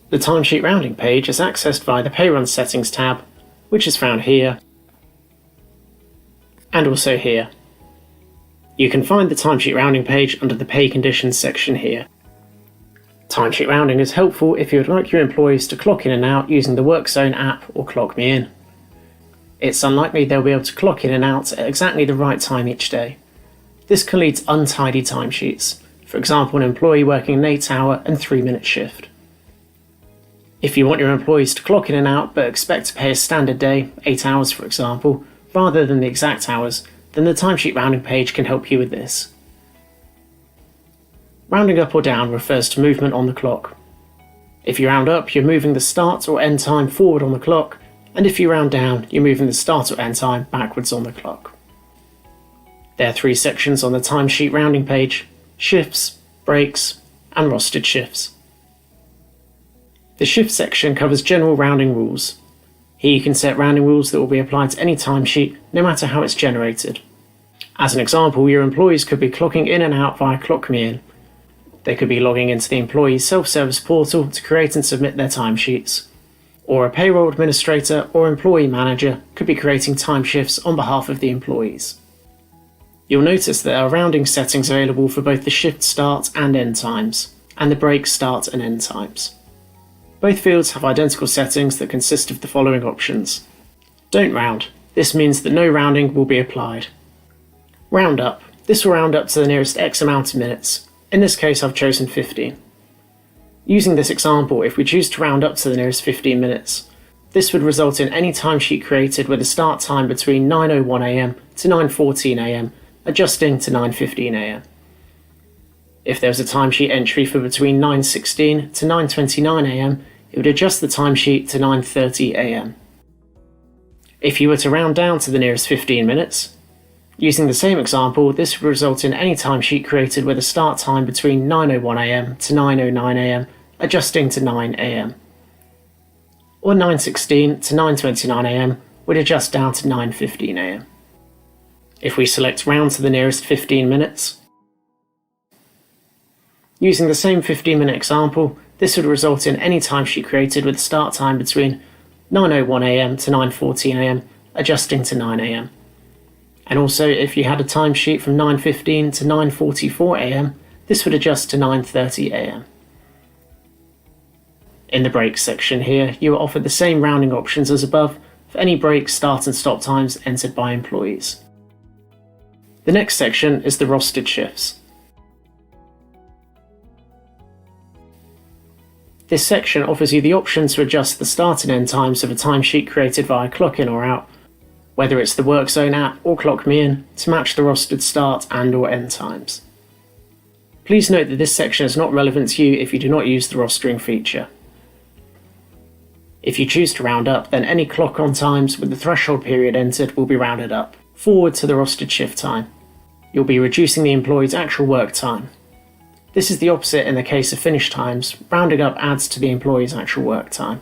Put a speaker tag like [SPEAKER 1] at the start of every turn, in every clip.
[SPEAKER 1] The timesheet rounding page is accessed via the Pay Run Settings tab, which is found here and also here. You can find the timesheet rounding page under the Pay Conditions section here. Timesheet rounding is helpful if you would like your employees to clock in and out using the WorkZone app or ClockMeIn. It's unlikely they'll be able to clock in and out at exactly the right time each day. This can lead to untidy timesheets, for example an employee working an 8-hour and 3-minute shift. If you want your employees to clock in and out but expect to pay a standard day, 8 hours for example, rather than the exact hours, then the timesheet rounding page can help you with this. Rounding up or down refers to movement on the clock. If you round up, you're moving the start or end time forward on the clock, and if you round down, you're moving the start or end time backwards on the clock. There are 3 sections on the timesheet rounding page: shifts, breaks, and rostered shifts. The shift section covers general rounding rules. Here you can set rounding rules that will be applied to any timesheet, no matter how it's generated. As an example, your employees could be clocking in and out via ClockMeIn. They could be logging into the employee's self-service portal to create and submit their timesheets. Or a payroll administrator or employee manager could be creating time shifts on behalf of the employees. You'll notice there are rounding settings available for both the shift start and end times, and the break start and end times. Both fields have identical settings that consist of the following options. Don't round. This means that no rounding will be applied. Round up. This will round up to the nearest X amount of minutes. In this case, I've chosen 15. Using this example, if we choose to round up to the nearest 15 minutes, this would result in any timesheet created with a start time between 9:01 AM to 9:14 AM, adjusting to 9:15 AM. If there was a timesheet entry for between 9:16 to 9:29 AM, it would adjust the timesheet to 9:30 AM. If you were to round down to the nearest 15 minutes, using the same example, this would result in any timesheet created with a start time between 9:01 AM to 9:09 AM, adjusting to 9 AM. Or 9:16 to 9:29 AM would adjust down to 9:15 AM. If we select round to the nearest 15 minutes, using the same 15-minute example, this would result in any timesheet created with a start time between 9:01 AM to 9:14 AM, adjusting to 9 AM. And also, if you had a timesheet from 9:15 to 9:44 AM, this would adjust to 9:30 AM. In the breaks section here, you are offered the same rounding options as above for any break, start and stop times entered by employees. The next section is the rostered shifts. This section offers you the option to adjust the start and end times of a timesheet created via Clock In or Out, whether it's the WorkZone app or ClockMeIn, to match the rostered start and or end times. Please note that this section is not relevant to you if you do not use the rostering feature. If you choose to round up, then any clock on times with the threshold period entered will be rounded up, forward to the rostered shift time. You'll be reducing the employee's actual work time. This is the opposite in the case of finish times. Rounding up adds to the employee's actual work time.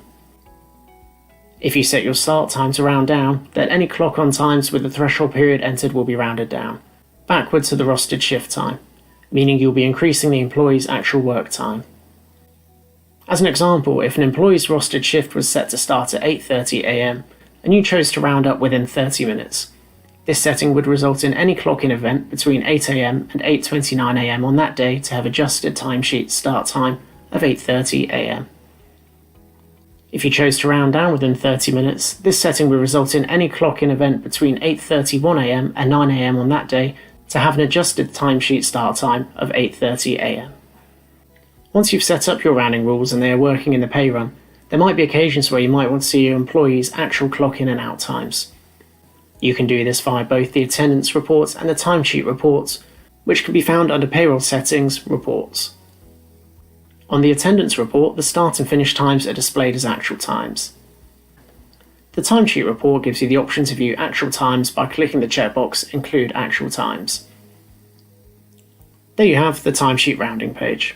[SPEAKER 1] If you set your start time to round down, then any clock on times with the threshold period entered will be rounded down, backward to the rostered shift time, meaning you'll be increasing the employee's actual work time. As an example, if an employee's rostered shift was set to start at 8:30 AM and you chose to round up within 30 minutes, this setting would result in any clock-in event between 8 AM and 8:29 AM on that day to have adjusted timesheet start time of 8:30 AM. If you chose to round down within 30 minutes, this setting would result in any clock-in event between 8:31 AM and 9 AM on that day to have an adjusted timesheet start time of 8:30 AM. Once you've set up your rounding rules and they are working in the pay run, there might be occasions where you might want to see your employees' actual clock-in and out times. You can do this via both the attendance reports and the timesheet reports, which can be found under Payroll Settings, Reports. On the attendance report, the start and finish times are displayed as actual times. The timesheet report gives you the option to view actual times by clicking the checkbox Include Actual Times. There you have the timesheet rounding page.